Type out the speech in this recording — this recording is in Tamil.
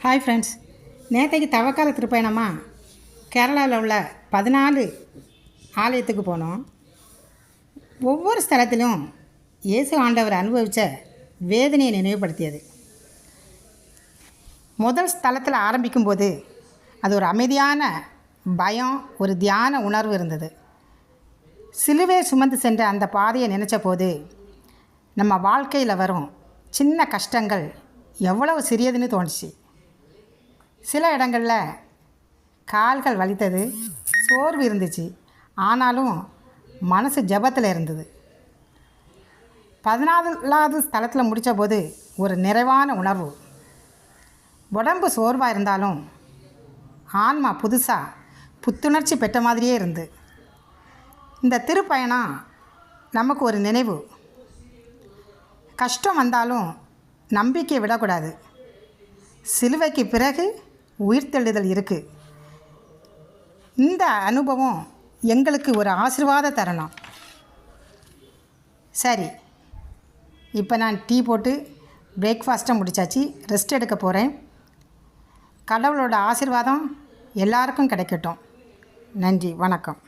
ஹாய் ஃப்ரெண்ட்ஸ், நேற்றைக்கு தவக்கால திருப்பயணமாக கேரளாவில் உள்ள 14 ஆலயத்துக்கு போனோம். ஒவ்வொரு ஸ்தலத்திலும் இயேசு ஆண்டவர் அனுபவித்த வேதனையை நினைவுபடுத்தியது. முதல் ஸ்தலத்தில் ஆரம்பிக்கும்போது அது ஒரு அமைதியான பயம், ஒரு தியான உணர்வு இருந்தது. சிலுவை சுமந்து சென்ற அந்த பாதையை நினச்ச போது நம்ம வாழ்க்கையில் வரும் சின்ன கஷ்டங்கள் எவ்வளவு சிறியதுன்னு தோணுச்சு. சில இடங்களில் கால்கள் வலித்தது, சோர்வு இருந்துச்சு, ஆனாலும் மனசு ஜெபத்தில் இருந்தது. 14வது ஸ்தலத்தில் முடித்த போது ஒரு நிறைவான உணர்வு. உடம்பு சோர்வாக இருந்தாலும் ஆன்மா புதுசாக புத்துணர்ச்சி பெற்ற மாதிரியே இருந்து. இந்த திருப்பயணம் நமக்கு ஒரு நினைவு. கஷ்டம் வந்தாலும் நம்பிக்கை விடக்கூடாது. சிலுவைக்கு பிறகு உயிர்த்தெழுதல் இருக்குது. இந்த அனுபவம் எங்களுக்கு ஒரு ஆசீர்வாத தருணம். சரி, இப்போ நான் டீ போட்டு பிரேக்ஃபாஸ்ட்டை முடித்தாச்சு. ரெஸ்ட் எடுக்க போகிறேன். கடவுளோட ஆசீர்வாதம் எல்லாருக்கும் கிடைக்கட்டும். நன்றி, வணக்கம்.